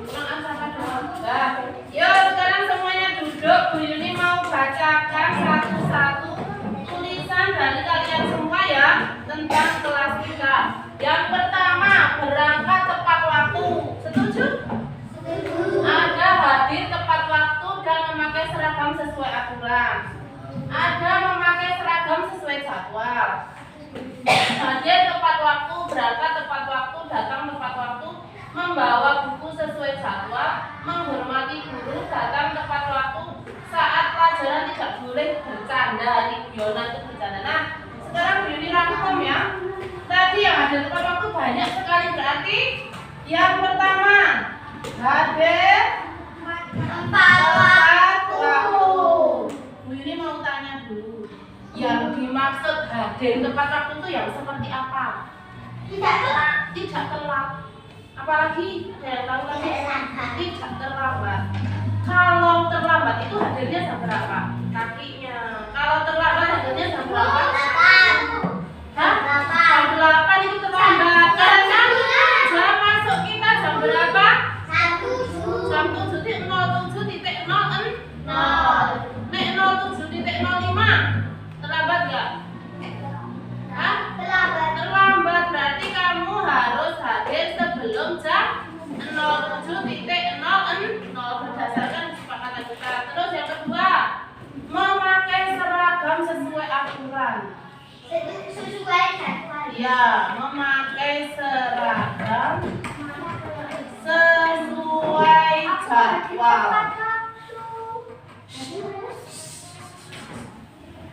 Kurang Asaka doang. Nah, yuk sekarang semuanya duduk. Bu Yuni mau bacakan satu-satu tulisan dari kalian semua ya tentang kelas kita. Yang pertama, berangkat tepat waktu. Setuju? Ada hadir tepat waktu dan memakai seragam sesuai aturan. Ada memakai seragam sesuai jadwal. Hadir tepat waktu, berangkat tepat waktu, datang tepat waktu, membawa buku sesuai jadwal, menghormati guru, datang tepat waktu, saat pelajaran tidak boleh bercanda. Ini Yona itu bercanda. Nah, sekarang Bu Yuni rangkum ya. Tadi yang hadir tepat waktu banyak sekali, berarti yang pertama hadir tepat waktu. Bu Yuni mau tanya dulu, yang dimaksud hadir tepat waktu itu yang seperti apa? Tidak telat. Tidak telat. Apalagi yang tahu lagi tidak terlambat. Kalau terlambat itu hadirnya jam berapa? Kakinya. Kalau terlambat hadirnya jam berapa? Hah? Jam 8 itu terlambat. Karena jam masuk kita jam berapa? Jam 7.07.00. Nek 07.05 terlambat nggak? Hah? Terlambat berarti kamu harus hadir sebelum jam 07.00 berdasarkan kesepakatan kita. Terus yang kedua, memakai seragam sesuai aturan. Ya, memakai seragam sesuai jadwal.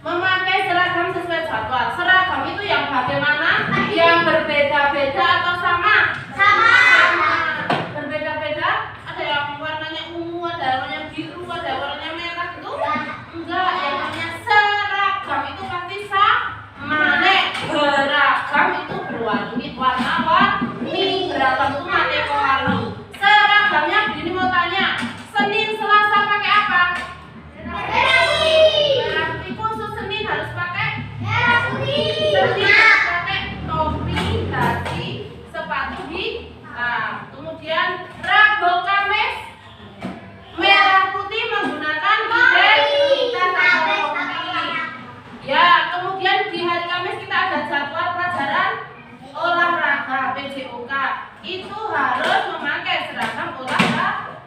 Memakai seragam sesuai jadwal. Seragam itu yang bagaimana? Yang berbeda-beda atau sama? Sama. Berbeda-beda. Ada yang warnanya ungu, ada yang warnanya biru, ada yang warnanya merah itu? Enggak, yang namanya seragam itu pasti sama. Nek beragam itu berwarna-warni. Beragam itu mati warna. Seragamnya begini mau tanya. Senin Selasa pakai apa? Merah putih. Khusus Senin harus pakai Senin harus pakai topi, dasi, sepatu hitam. Kemudian Rabu Kamis merah putih menggunakan identitas atau topi. Ya, kemudian di hari Kamis kita ada jadwal pelajaran olahraga PJOK. Itu harus memakai seragam olahraga.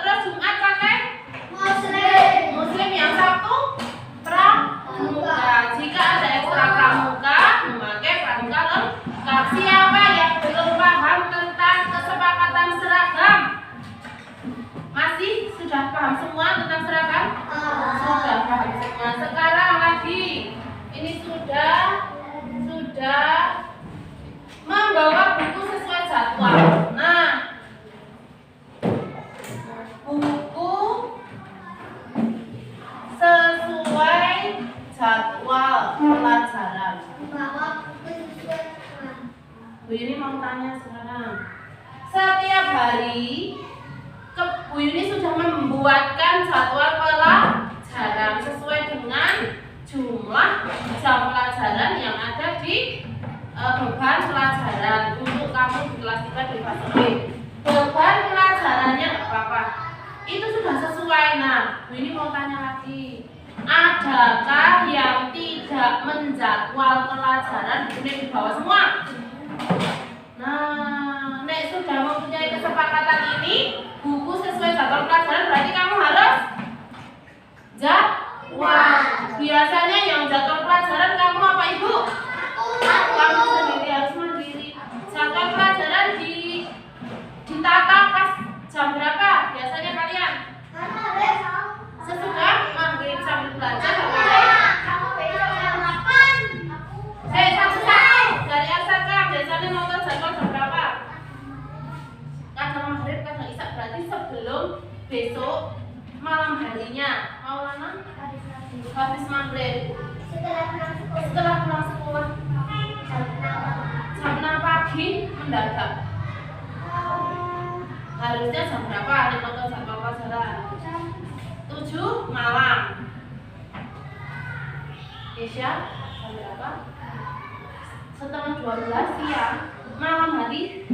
Terus Jumat pakai Muslim yang Sabtu pramuka. Jika ada ekstra pramuka, memakai pramuka lengkap. Siapa yang belum paham tentang kesepakatan seragam? Masih sudah paham semua tentang seragam? Sudah paham semua. Sekarang lagi ini sudah membawa buku sesuai jadwal. Nah, buku sesuai jadwal pelajaran. Bu Yuni mau tanya sekarang. Setiap hari Bu Yuni sudah membuatkan jadwal pelajaran sesuai dengan jumlah jam pelajaran yang ada di beban pelajaran untuk kamu di kelas 3 di fase B. Beban pelajarannya nggak apa-apa. Itu sudah sesuai. Nah, Bu ini mau tanya lagi. Adakah yang tidak menjadwal pelajaran di bawah semua? Nah, Nek sudah mempunyai kesepakatan ini, buku sesuai jadwal pelajaran berarti kamu harus jadwal. Biasanya yang jadwal pelajaran kamu apa Ibu? Kamu sendiri harus mandiri. Jadwal pelajaran ditata pas jam berapa? Biasanya kalian? Sesudah maghrib sambil belajar dari Asaka biasanya nonton jadwal jam berapa? Kadang maghrib, kadang isak, berarti sebelum besok malam harinya. Mau lama? Habis maghrib. Setelah pulang sekolah jam 6 pagi mendadak. Harusnya jam berapa nih nonton jadwal pelajaran? 7 malam. Isya jam berapa? Setengah 12 siang. Malam hari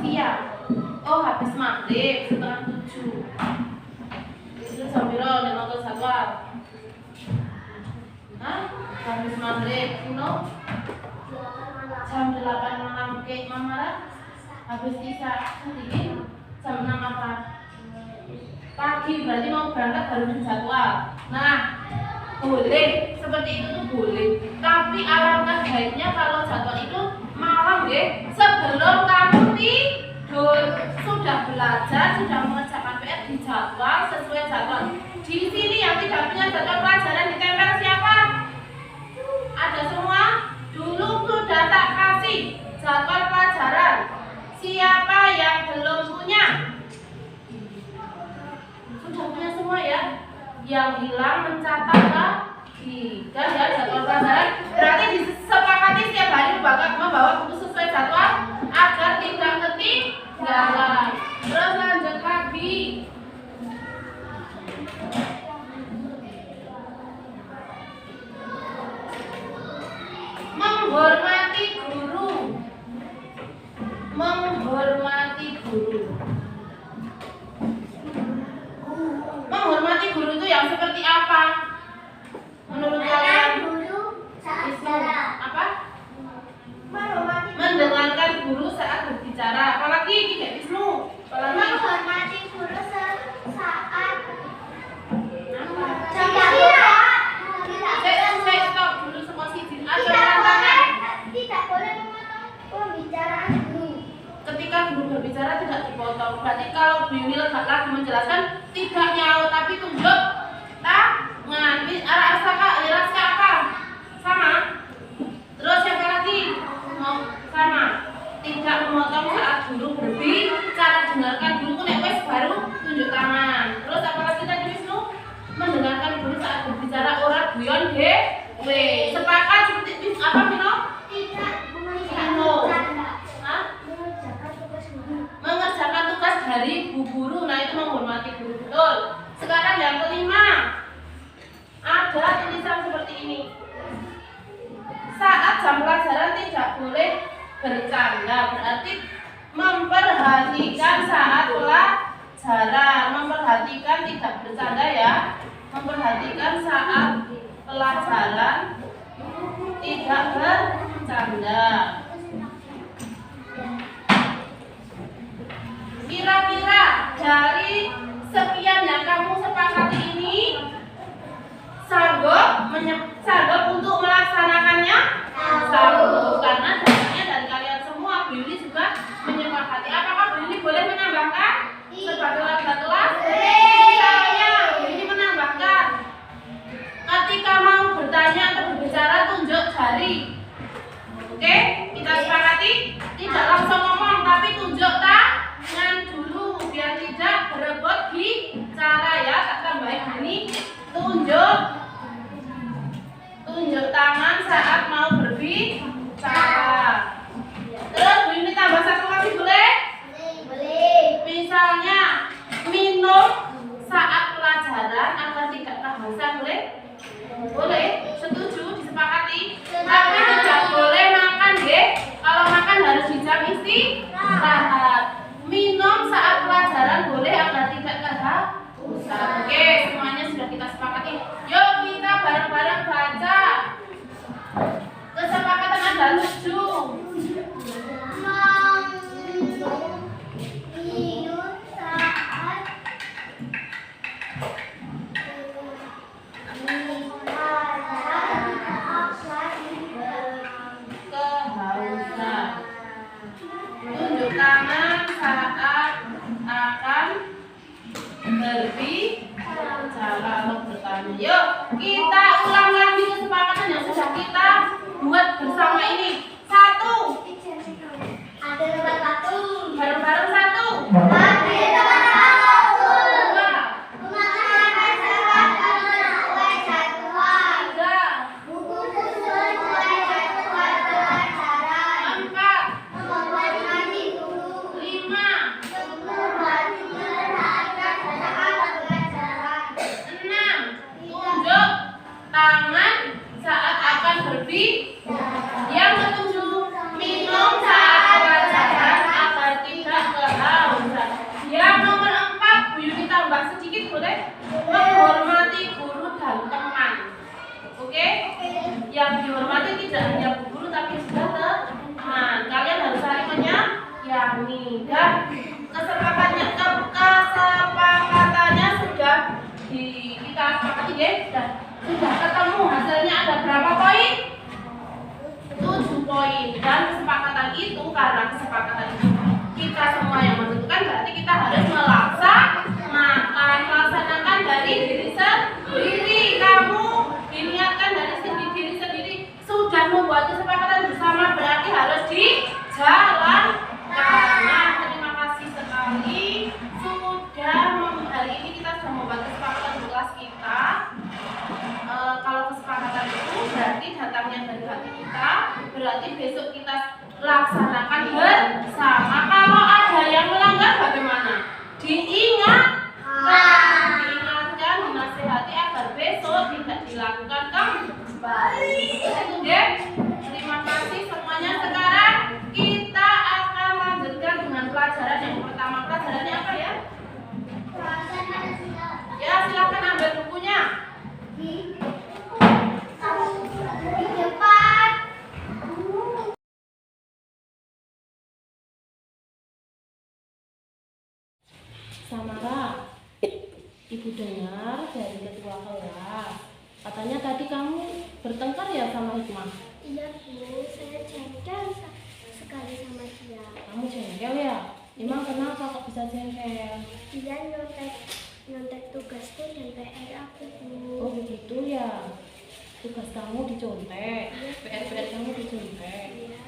siang. Oh, habis maghrib setengah 7. Itu jam berapa nih nonton jadwal? Hah? Habis maghrib, jam 8 malam ke Mama. Habis isya sedikit jam 6 apa? Pagi, berarti mau berangkat baru menjadwal. Nah, boleh seperti itu tuh boleh. Tapi alangkah baiknya kalau jadwal itu malam ya, sebelum kamu tidur. Sudah belajar, sudah mengerjakan PR di jadwal sesuai jadwal. Di sini yang tidak punya jadwal pelajaran ditempel siapa? Ada semua? Dulu sudah tak kasih jadwal pelajaran. Siapa yang belum punya? Sudah punya semua ya? Yang hilang mencatat lagi. Dan ya jadwal pelajaran berarti disepakati setiap hari membawa buku sesuai jadwal agar tidak ketinggalan. Terus lanjut lagi. Menghormati guru. Menghormati guru. Menghormati guru itu yang seperti apa? Menurut kalian? Guru saat Wisnu, bicara. apa? Menghormati Mendengarkan guru saat berbicara. Apalagi Kik Wisnu? Apalagi? menghormati guru saat Saya stop dulu semua sijin. Ada tidak tantangan. boleh memotong pembicaraan guru. Ketika guru berbicara tidak dipotong. Berarti kalau Bu Yuni lagi menjelaskan tidak nyaut tapi tunjuk tangan. Arah Raska apa? Sama. Terus yang lagi mau sama. Tidak memotong saat guru berbicara. Dengarkan guru nek wis baru tunjuk tangan. Terus apa lagi tadi Wisnu? Mendengarkan guru saat berbicara ora guyon dhewe. Sepakat seperti apa Mino? Tidak Mino. Hah? mengerjakan tugas guru. Mengerjakan tugas dari bu guru, nah itu menghormati guru, betul. Sekarang yang kelima, ada tulisan seperti ini. Saat jam pelajaran tidak boleh bercanda, berarti memperhatikan saat pelajaran, memperhatikan tidak bercanda ya, memperhatikan saat pelajaran tidak bercanda. Kira-kira dari sekian yang kamu sepakati ini sanggup untuk melaksanakannya? Sanggup, karena dasarnya dari kalian semua. Bu Yuli juga menyepakati. Apakah Bu Yuli boleh menambahkan sebagai warga kelas? Misalnya Bu Yuli menambahkan, ketika mau bertanya atau berbicara tunjuk jari. Oke, kita sepakati tidak langsung ngomong tapi tunjuk tangan dulu biar tidak berebut bicara ya. Tak tambahin ini tunjuk tangan saat mau berbicara. Terus Bu Yuni tambah satu lagi boleh? Boleh. Misalnya minum saat pelajaran agar tidak kehausan boleh? Boleh, setuju, disepakati. Tapi tidak boleh makan deh. Kalau makan harus di jam istirahat. Minum saat pelajaran boleh agar tidak kehausan. Oke, semuanya sudah kita sepakati. Yuk kita bareng-bareng baca. Kesepakatan ada 7. Minum saat Kehausan. Tunjuk tangan saat akan berbicara atau bertanya. Yuk, kita ulang lagi kesepakatan yang sudah kita buat bersama ini. 1. ada nomor 1. Bareng-bareng 1. Ada nomor 1. 2. Memakai seragam sesuai jadwal. 3. Buku khusus sesuai jadwal pelajaran. 4. Menghormati guru. 5. Memperhatikan saat pelajaran. 6. Tunjuk tangan saat akan berbicara. Yang ketujuh, minum saat pelajaran agar tidak kehausan. Yang nomor 4, Bu Yuni tambah sedikit boleh? Menghormati guru dan teman. Oke? Yang dihormati tidak hanya bu guru tapi juga teman. Kalian harus saling menyayangi. Dan kesepakatannya sudah kita sepakati ya. Sudah ketemu hasilnya ada berapa poin? 7 poin. Dan kesepakatan itu, karena kesepakatan itu kita semua yang menentukan, berarti kita harus melaksanakan dari diri sendiri. Kamu diniatkan dari diri sendiri. Sudah membuat kesepakatan bersama, berarti harus dijalankan. Nah, terima kasih sekali sudah hari ini kita sudah membuat kesepakatan di kelas kita. Kalau kesepakatan itu berarti datangnya dari hati kita, berarti besok kita laksanakan dilakukan kembali. Oke, terima kasih semuanya. Sekarang kita akan lanjutkan dengan pelajaran yang pertama. Pelajarannya apa ya? Ya, silakan ambil bukunya. Di depan. Samara, Ibu dengar dari ketua kelas, katanya tadi kamu bertengkar ya sama Hikmah. Iya Bu, saya jengkel sekali sama dia. Kamu jengkel ya? Emang kenapa kok bisa jengkel? Dia nyontek tugasku dan PR aku Bu. Oh begitu ya. Tugas kamu dicontek, PR kamu dicontek. Iya.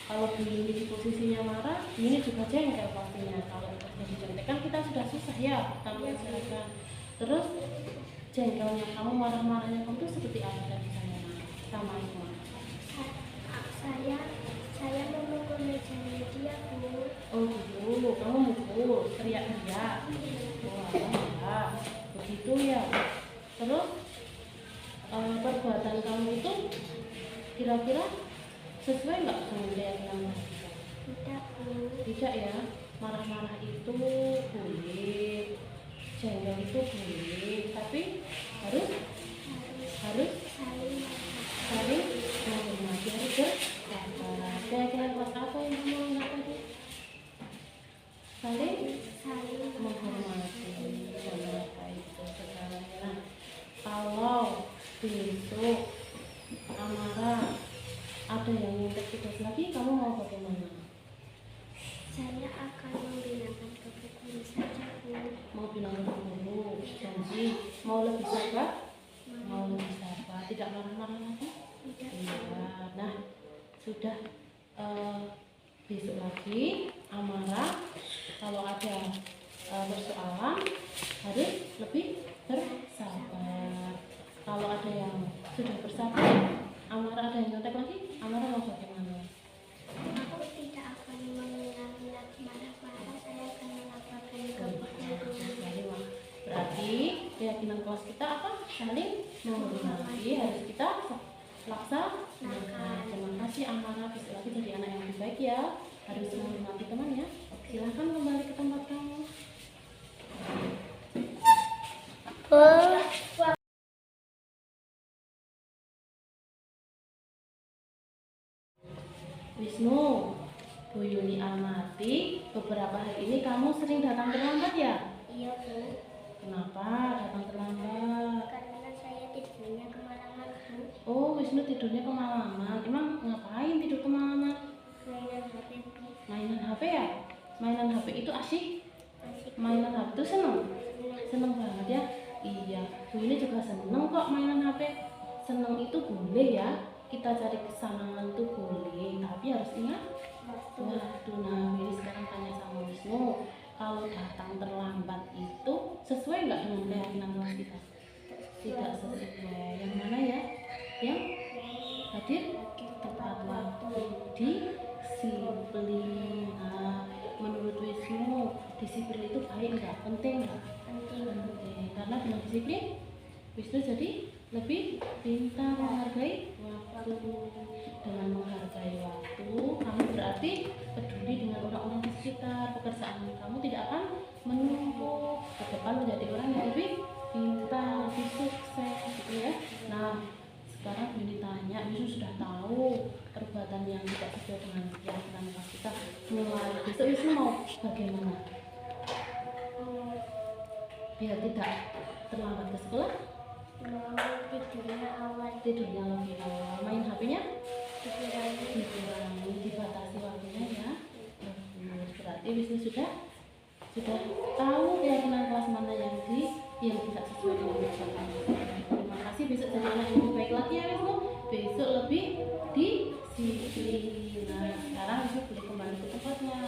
Kalau ini di posisinya marah, ini juga jengkel pastinya. Kalau tugasnya dicontek kan kita sudah susah ya, kita menyelesaikan. Terus jengkelnya kamu, marah-marahnya kamu tuh seperti apa tadi sama Hikmah? Saya memukul mejanya dia Bu. Oh gitu, kamu mukul, teriak-teriak. Oh ya, begitu ya. Terus perbuatan kamu itu kira-kira sesuai nggak sama keyakinan kita? Tidak Bu. Tidak ya, marah-marah itu boleh, jengkel itu boleh, tapi harus Saling saling menghormati, harus bersabar. Kira-kira kelas apa yang kamu ingat tadi? Saling menghormati dan apa itu sekarang. Nah, kalau besok Amara ada yang minta tugas lagi, kamu mau bagaimana? Saya akan membilangkan ke guru saja Bu. Mau bilang ke guru, janji mau lebih sabar, tidak marah-marah lagi. Tidak. Iya. Nah, sudah besok lagi Amara kalau ada persoalan harus lebih bersabar. Kalau ada yang sudah bersabar, Amara ada yang nyontek lagi, Amara mau bagaimana? Aku tidak akan mengulangi marah-marah. Saya akan melaporkan ke guru. Berarti keyakinan kelas kita apa? Saling menghormati, harus kita laksanakan. Terima kasih Amara, bisa lagi jadi anak yang lebih baik ya. Harus menghormati teman ya. Silahkan kembali ke tempat kamu. Wisnu, Bu Yuni amati, beberapa hari ini kamu sering datang terlambat ya? Iya Bu. Kenapa datang terlambat? Karena saya tidurnya kemalaman Bu. Oh, Wisnu tidurnya kemalaman. Emang ngapain tidur kemalaman? Mainan HP Bu. Mainan HP ya? Mainan HP itu asik? Asik. Mainan HP itu seneng? Seneng banget ya? Iya, Bu ini juga seneng kok mainan HP. Seneng itu boleh ya, kita cari kesenangan itu boleh, tapi harus ingat waktu. Nah, Willy sekarang tanya sama Wisnu, kalau datang terlambat itu sesuai nggak dengan keyakinan kelas kita? Tidak sesuai. Yang mana ya? Yang hadir tepat waktu, disiplin. Nah, menurut Wisnu, disiplin itu baik nggak? Penting nggak? Penting. Penting. Karena dengan disiplin, Wisnu jadi lebih pintar menghargai waktu. Dengan menghargai waktu, kamu berarti peduli dengan orang-orang di sekitar. Pekerjaan kamu tidak akan menumpuk. Ke depan menjadi orang yang lebih pintar, lebih sukses, gitu ya. Nah, sekarang Yuni tanya, Wisnu sudah tahu perbuatan yang tidak sesuai dengan keyakinan kita. Mulai besok Wisnu mau bagaimana? Biar tidak terlambat ke sekolah, Mau tidurnya awal. tidurnya lebih awal, main HP-nya Dikurangi. dikurangi, dibatasi waktunya ya. Bagus. Berarti Wisnu sudah tahu keyakinan kelas mana yang tidak sesuai dengan keyakinan. Terima kasih, besok jadi anak yang lebih baik lagi ya Wisnu. Besok lebih disiplin. Nah, sekarang Wisnu boleh kembali ke tempatnya.